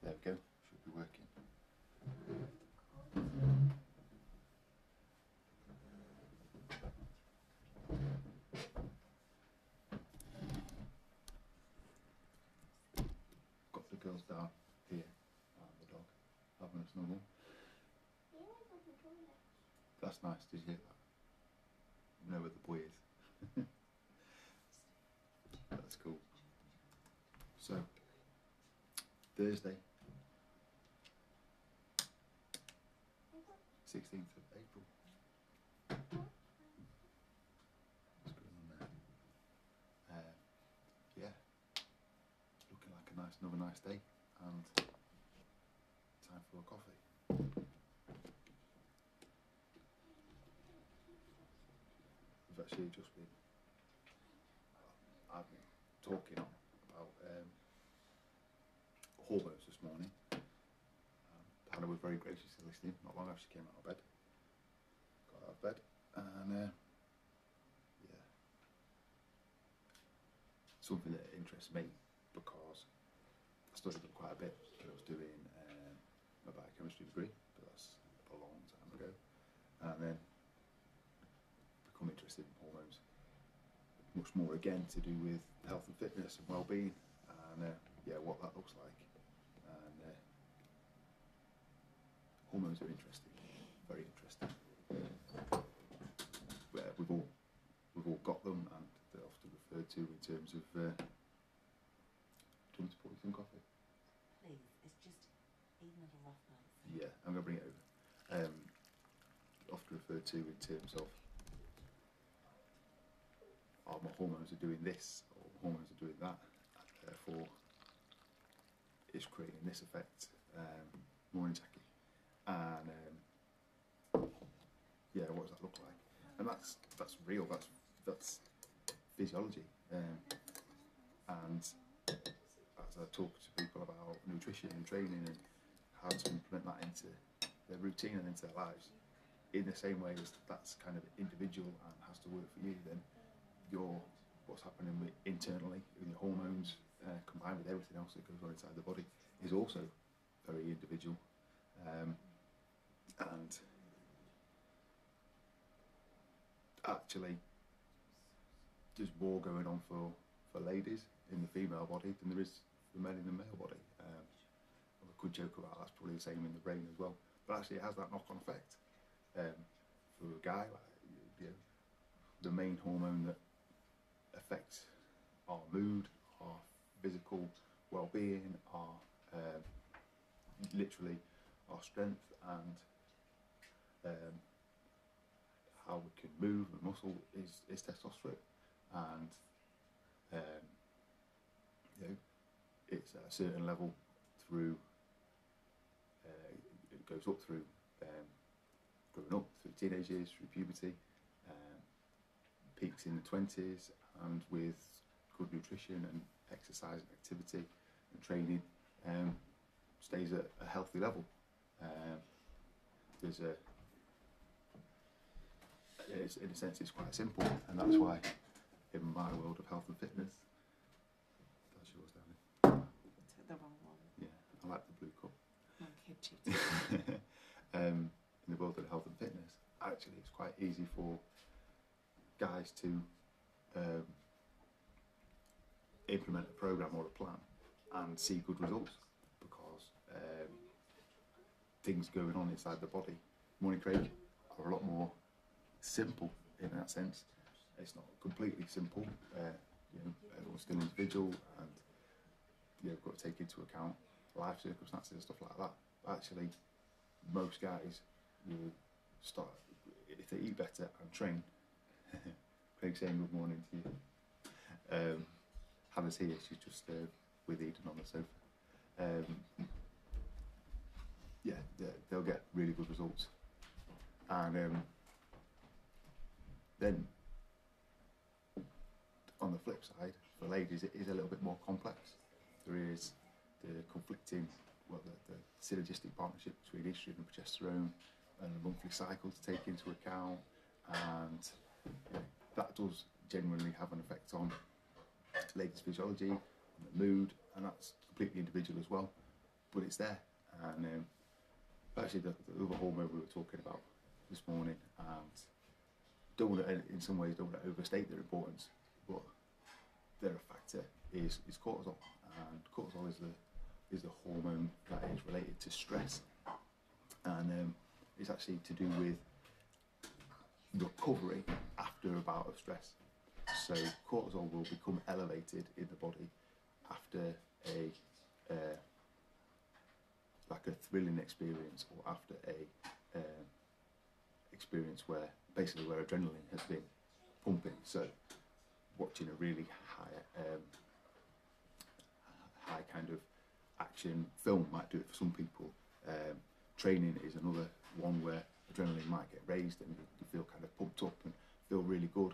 There we go, should be working. Got the girls down here and the dog having a snuggle. That's nice, did you hear that? You know where the boy is. That's cool. So, Thursday, 16th of April. What's going on there? Yeah, looking like another nice day, and time for a coffee. We've actually just been, I've been talking about hormones this morning. Hannah was very graciously listening, not long after she came out of bed. Got out of bed, and yeah, something that interests me because I studied them quite a bit. I was doing a biochemistry degree, but that's a long time ago, and then become interested in hormones. Much more again to do with health and fitness and well-being, and yeah, what that looks like. And hormones are interesting, very interesting. We've all got them, and they're often referred to in terms of. Do you want to pour some coffee? Please, it's just even at a rough night. Yeah, I'm going to bring it over. Often referred to in terms of, oh, my hormones are doing this, or hormones are doing that, and therefore it's creating this effect, morning Jackie. And yeah, what does that look like? And that's real, that's physiology. And as I talk to people about nutrition and training and how to implement that into their routine and into their lives, in the same way as that's kind of individual and has to work for you, then what's happening internally with your hormones, combined with everything else that goes on inside the body, is also very individual. And actually, there's more going on for ladies in the female body than there is for men in the male body. I could joke about that's probably the same in the brain as well, but actually it has that knock-on effect. For a guy, like, you know, the main hormone that affects our mood, our physical well-being, our literally our strength and how we can move and muscle is testosterone, and you know, it's at a certain level through it goes up through growing up, through teenage years, through puberty, peaks in the 20s, and with good nutrition and exercise and activity and training, stays at a healthy level. There's in a sense, it's quite simple, and that's why in my world of health and fitness, that's yours, darling. I took the wrong one. Yeah, I like the blue cup. My kid cheated. In the world of health and fitness, actually it's quite easy for guys to implement a program or a plan and see good results, because things going on inside the body, morning Craig, are a lot more simple in that sense. It's not completely simple. You know, everyone's still individual, and you've got to take into account life circumstances and stuff like that. But actually, most guys will start, if they eat better and train. Craig saying good morning to you. Hannah's here, she's just with Eden on the sofa. Yeah, they'll get really good results. And then on the flip side, for ladies, it is a little bit more complex. There is the conflicting, the synergistic partnership between estrogen and progesterone, and the monthly cycle to take into account, and you know, that does genuinely have an effect on ladies' physiology, on the mood, and that's completely individual as well. but it's there. And actually, the other hormone we were talking about this morning, and in some ways don't want to overstate their importance, but they're a factor, is cortisol. And cortisol is the hormone that is related to stress, and it's actually to do with recovery after a bout of stress. So cortisol will become elevated in the body after a like a thrilling experience, or after a experience where adrenaline has been pumping. So watching a really high kind of action film might do it for some people. Training is another one where adrenaline might get raised and you feel kind of pumped up and feel really good.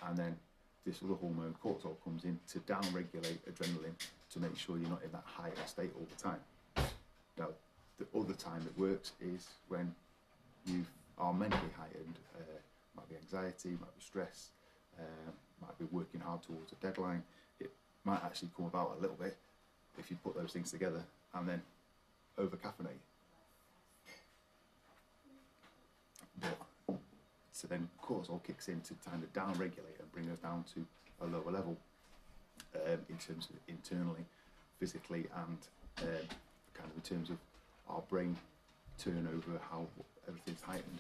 And then this other hormone, cortisol, comes in to down-regulate adrenaline to make sure you're not in that higher state all the time. Now, the other time it works is when you are mentally heightened. Might be anxiety, might be stress, might be working hard towards a deadline. It might actually come about a little bit if you put those things together and then over-caffeinate. But so then cortisol kicks in to kind of down-regulate and bring us down to a lower level in terms of internally, physically, and kind of in terms of our brain turnover, how everything's heightened.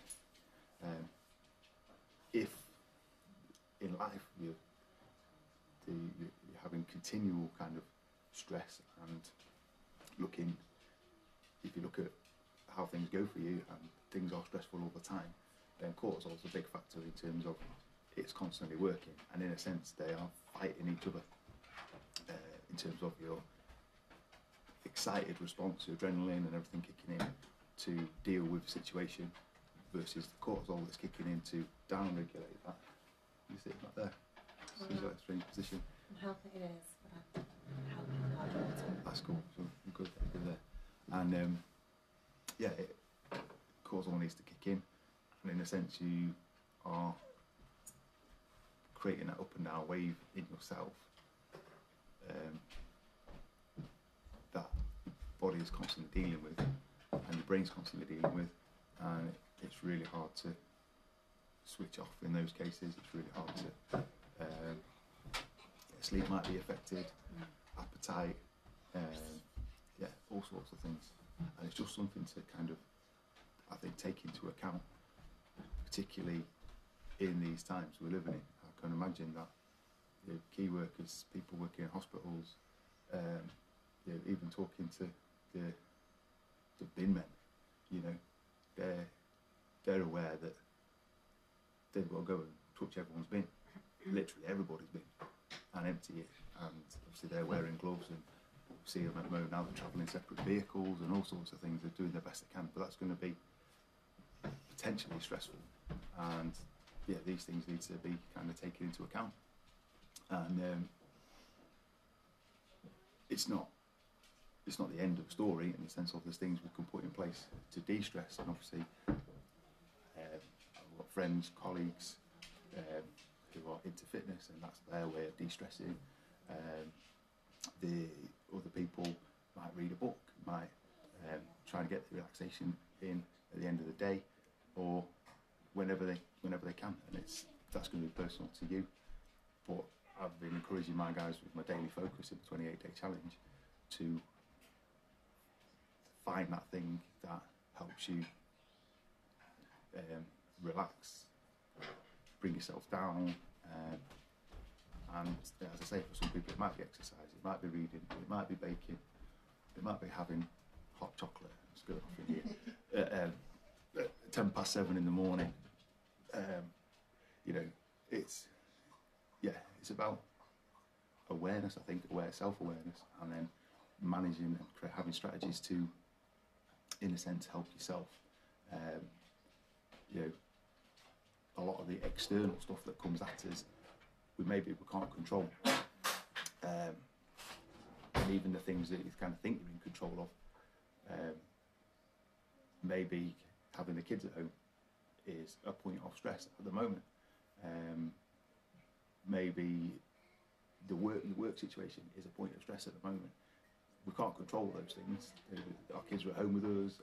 If in life you're having continual kind of stress and if you look at how things go for you and things are stressful all the time, then cortisol is a big factor in terms of it's constantly working, and in a sense they are fighting each other in terms of your excited response to adrenaline and everything kicking in to deal with the situation versus the cortisol that's kicking in to down-regulate that. You see it right there. Seems like a strange position. I'm helping it is, but I'm helping hard. That's cool. So I'm good there. And cortisol needs to kick in, and in a sense you are creating that up and down wave in yourself that body is constantly dealing with and your brain's constantly dealing with, and it's really hard to switch off in those cases. It's really hard to sleep might be affected, appetite, all sorts of things, and it's just something to kind of, I think, take into account, particularly in these times we're living in. I can imagine that key workers, people working in hospitals, even talking to the bin men, they're aware that they've got to go and touch everyone's bin, literally everybody's bin, and empty it. And obviously they're wearing gloves, and see them at the moment now, they're travelling in separate vehicles and all sorts of things. They're doing their best they can, but that's going to be potentially stressful. And these things need to be kind of taken into account. And it's not the end of the story in the sense of there's things we can put in place to de-stress. And obviously I've got friends, colleagues who are into fitness, and that's their way of de-stressing. The other people might read a book, might try and get the relaxation in at the end of the day, or whenever they can, and that's going to be personal to you. But I've been encouraging my guys with my daily focus in the 28-day challenge to find that thing that helps you relax, bring yourself down, and as I say, for some people it might be exercise, it might be reading, it might be baking, it might be having hot chocolate. It's going off in here. At 7:10 in the morning. It's about awareness, I think, self-awareness, and then managing and having strategies to, in a sense, help yourself. A lot of the external stuff that comes at us, we can't control. And even the things that you kind of think you're in control of, maybe having the kids at home is a point of stress at the moment. Maybe your work situation is a point of stress at the moment. we can't control those things. Our kids are at home with us.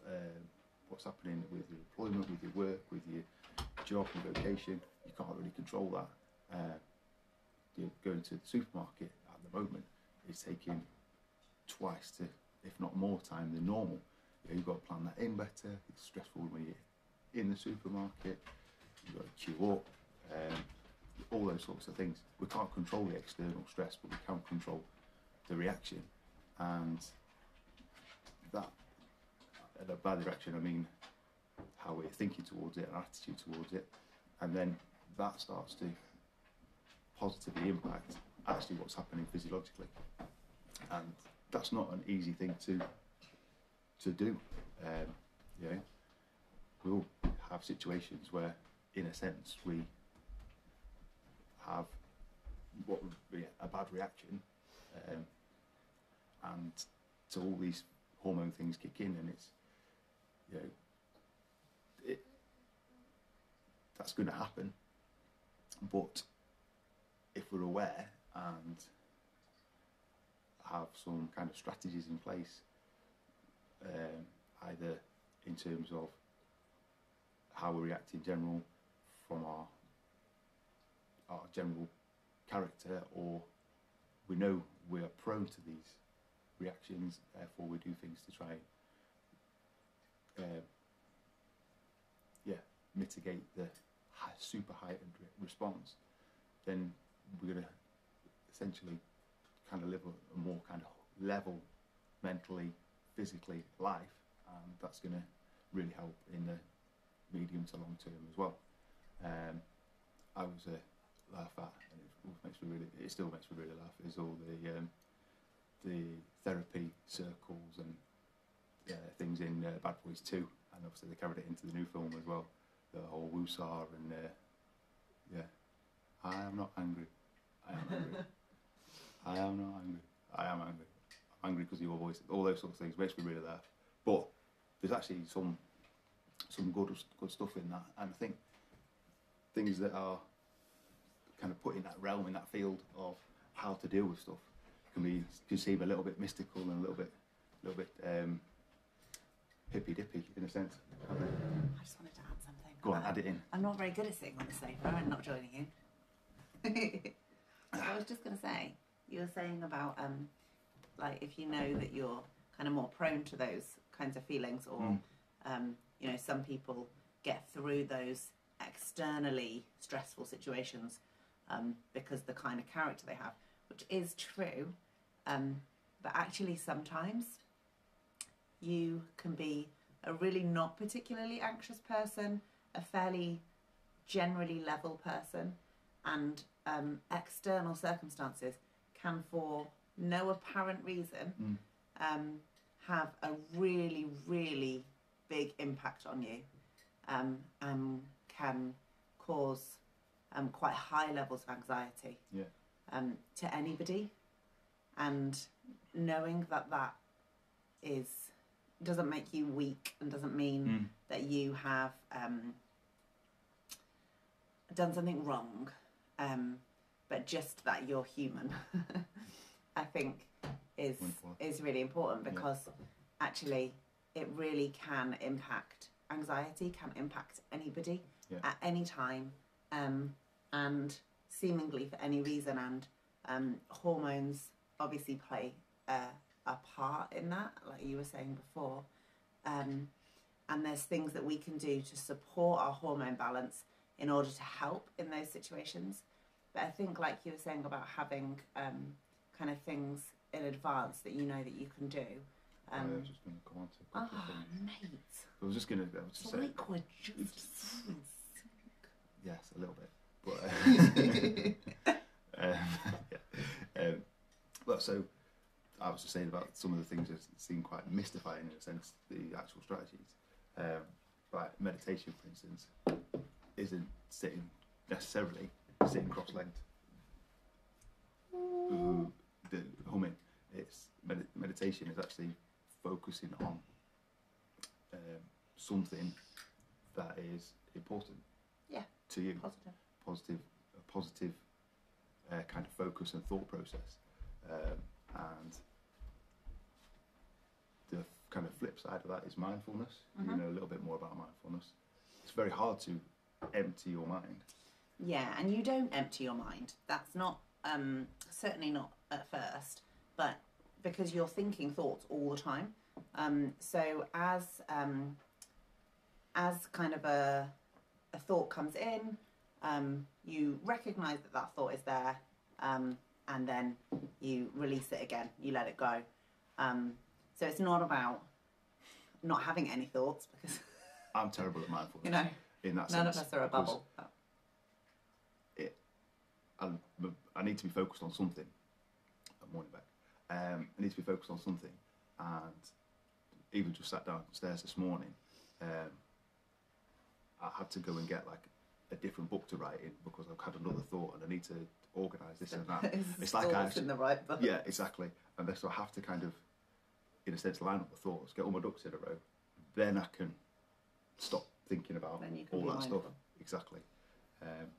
What's happening with your employment, with your work, with your job and vocation, you can't really control that. Going to the supermarket at the moment is taking twice to, if not more time than normal. You've got to plan that in better. It's stressful when you're in the supermarket. You've got to queue up. All those sorts of things. We can't control the external stress, but we can control the reaction. And that, by the reaction, I mean how we're thinking towards it, our attitude towards it, and then that starts to positively impact actually what's happening physiologically. And that's not an easy thing to do. We'll have situations where, in a sense, we have what would be a bad reaction, and so all these hormone things kick in, and it's that's going to happen. But if we're aware and have some kind of strategies in place, either in terms of how we react in general from our general character, or we know we are prone to these reactions, therefore we do things to try and mitigate the super heightened response, then we're going to essentially kind of live a more kind of level mentally, physically life, and that's going to really help in the medium to long term as well. I was laugh at, and it still makes me really laugh, is all the therapy circles and things in Bad Boys 2, and obviously they carried it into the new film as well, the whole woosah and I am not angry, I am angry, I am not angry, I am angry, I'm angry because of your voice, all those sorts of things makes me really laugh. But there's actually some good stuff in that, and I think things that are kind of put in that realm, in that field of how to deal with stuff, can seem a little bit mystical and a little bit hippy dippy in a sense. I just wanted to add something. Go on, add it in. I'm not very good at sitting on the sofa and not joining you. I was just going to say, you were saying about like if you know that you're kind of more prone to those kinds of feelings, or some people get through those externally stressful situations because the kind of character they have, which is true, but actually sometimes you can be a really not particularly anxious person, a fairly generally level person, and external circumstances can, for no apparent reason, have a really, really big impact on you, and can cause quite high levels of anxiety to anybody. And knowing that doesn't make you weak, and doesn't mean that you have done something wrong, but just that you're human, I think is really important, because actually it really can impact anxiety, can impact anybody at any time, and seemingly for any reason, and hormones obviously play a part in that, like you were saying before, and there's things that we can do to support our hormone balance in order to help in those situations. But I think, like you were saying about having kind of things in advance that you know that you can do. I was just going to come on to a couple of things. Mate. I was just going to say... liquid juice. Yes, a little bit. But well, so I was just saying about some of the things that seem quite mystifying in a sense, the actual strategies. Like meditation, for instance, isn't necessarily sitting cross-legged, the humming. It's meditation is actually focusing on something that is important to you. A positive kind of focus and thought process, and flip side of that is mindfulness. You know a little bit more about mindfulness. It's very hard to empty your mind. Yeah, and you don't empty your mind. That's not, certainly not at first, but because you're thinking thoughts all the time. So as kind of a thought comes in, you recognise that thought is there, and then you release it again. You let it go. So it's not about not having any thoughts, because I'm terrible at mindfulness. you know, in that none sense, of us are a bubble. I need to be focused on something. I'm morning back. I need to be focused on something, and even just sat downstairs this morning, I had to go and get like a different book to write in because I've had another thought and I need to organise this and that. It's like in the right book. Yeah, exactly. And so I have to kind of, in a sense, line up the thoughts, get all my ducks in a row, then I can stop thinking about all that stuff. Exactly.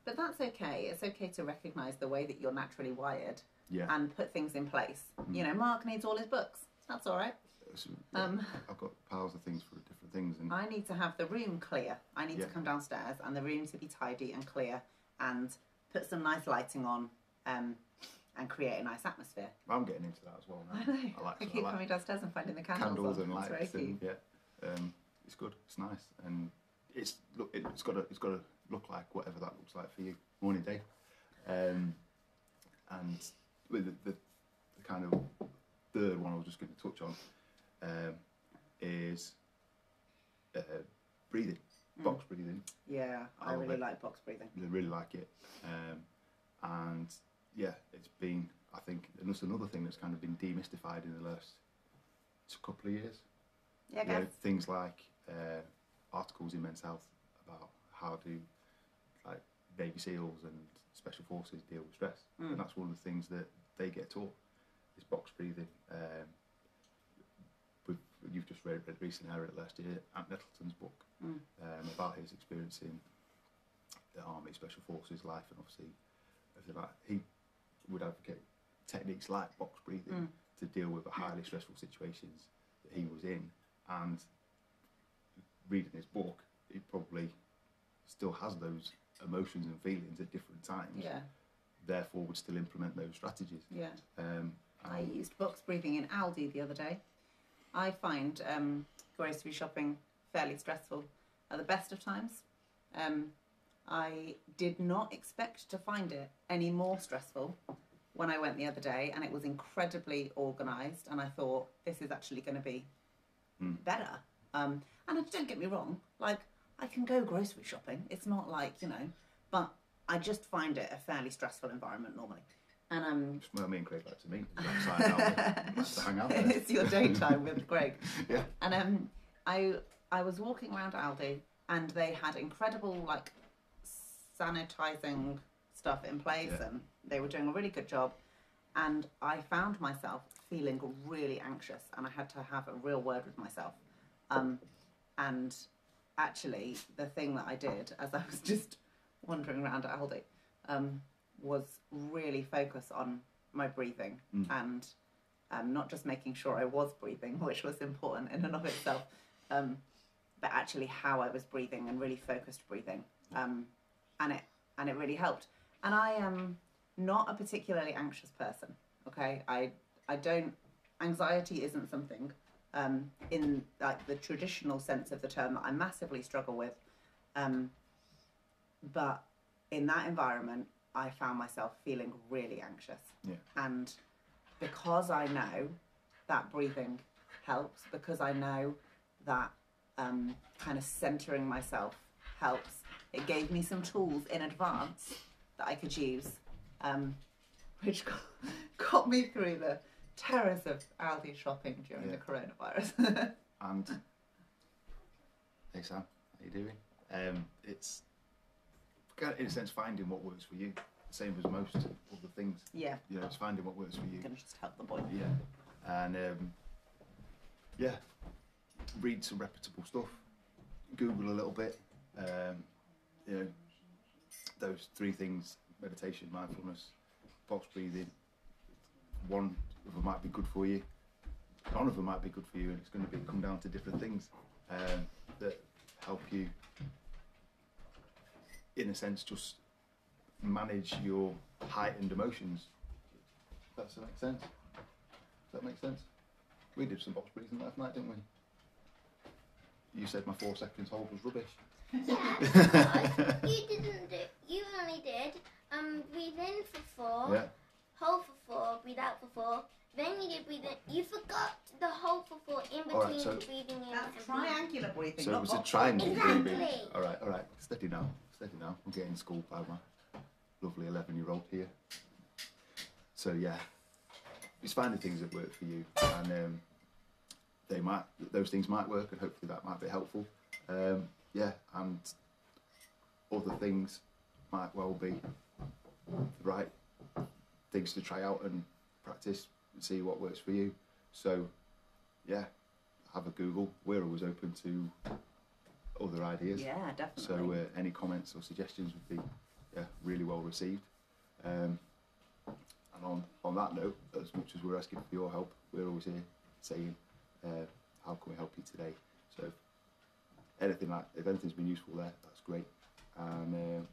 But that's okay. It's okay to recognise the way that you're naturally wired, yeah, and put things in place. You know, Mark needs all his books. That's all right. So, yeah, I've got piles of things for different things, and I need to have the room clear. I need to come downstairs and the room to be tidy and clear, and put some nice lighting on, and create a nice atmosphere. I'm getting into that as well now. I know. I keep coming downstairs and finding the candles and lights. It's very cute. It's good. It's nice, and it's got to look like whatever that looks like for you. Morning, Dave. And with the kind of third one I was just going to touch on is breathing, box breathing. Yeah, I really like box breathing. I really like it, and yeah, it's been, I think, that's another thing that's kind of been demystified in the last couple of years. Yeah, you know, things like articles in Men's Health about how do like Navy SEALs and Special Forces deal with stress, and that's one of the things that they get taught is box breathing. You've just read recently, I read it last year, Ant Nettleton's book about his experience in the Army, Special Forces life, and obviously everything like he would advocate techniques like box breathing to deal with the highly stressful situations that he was in. And reading his book, he probably still has those emotions and feelings at different times. Yeah. Therefore, would still implement those strategies. Yeah. I used box breathing in Aldi the other day. I find grocery shopping fairly stressful at the best of times. I did not expect to find it any more stressful when I went the other day, and it was incredibly organised, and I thought, this is actually going to be better. And don't get me wrong, like, I can go grocery shopping. It's not like, you know, but I just find it a fairly stressful environment normally. And well, me and Craig like to meet. Like to hang out there. It's your daytime with Craig. Yeah. And I was walking around Aldi, and they had incredible like sanitising stuff in place, and they were doing a really good job. And I found myself feeling really anxious, and I had to have a real word with myself. And actually, the thing that I did as I was just wandering around at Aldi was really focus on my breathing, and not just making sure I was breathing, which was important in and of itself, but actually how I was breathing, and really focused breathing, and it really helped. And I am not a particularly anxious person. Okay, I don't. Anxiety isn't something in like the traditional sense of the term that I massively struggle with, but in that environment, I found myself feeling really anxious. Yeah. And because I know that breathing helps, because I know that kind of centering myself helps, it gave me some tools in advance that I could use, which got me through the terrors of Aldi shopping during the coronavirus. And hey Sam, how you doing? It's in a sense finding what works for you, same as most of the things. Yeah. You know, it's finding what works for you. I'm gonna just help the boy. Yeah. And read some reputable stuff. Google a little bit. You know, those three things: meditation, mindfulness, box breathing. One of them might be good for you. none of them might be good for you, and it's going to come down to different things that help you, in a sense, just manage your heightened emotions. Does that make sense? Does that make sense? We did some box breathing last night, didn't we? You said my 4 seconds hold was rubbish. Yeah, because you didn't do. You only did breathe in for 4, Yeah. hold for 4, breathe out for 4. Then you did breathe in. You forgot the hold for 4 in between Alright, so- breathing in That's and triangular breathing. So it not was a box triangle breathing. breathing. Exactly. All right. Steady now. I'm getting schooled by my lovely 11-year-old here. So yeah, it's finding things that work for you, and those things might work, and hopefully that might be helpful. Yeah, and other things might well be the right things to try out and practice and see what works for you. So yeah, have a Google. We're always open to other ideas. Yeah, definitely. So any comments or suggestions would be really well received. And on that note, as much as we're asking for your help, we're always here saying, how can we help you today? So if anything's been useful there, that's great. And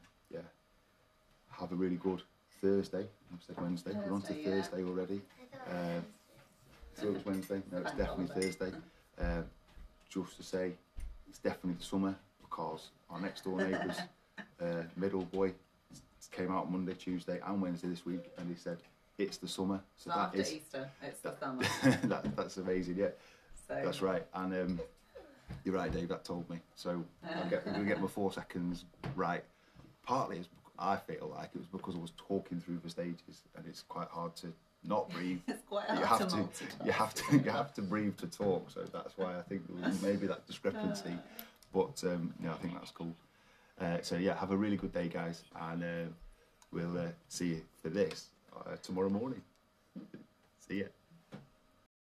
have a really good Thursday. I said Wednesday. We're on to Thursday, yeah. Thursday already. I thought it So it was Wednesday. No, it's Bank definitely holiday. Thursday. Just to say, it's definitely the summer, because our next door neighbours, middle boy, came out Monday, Tuesday, and Wednesday this week, and he said it's the summer. So After that is Easter, it's the summer. that's amazing. Yeah, So that's right. And you're right, Dave. That told me. So I'm going to get my 4 seconds right. Partly, I feel like it was because I was talking through the stages, and it's quite hard to not breathe. it's quite You hard have to to, multitask. you have to breathe to talk. So that's why I think there was maybe that discrepancy. But I think that's cool. So yeah, have a really good day, guys, and we'll see you for this tomorrow morning. See ya.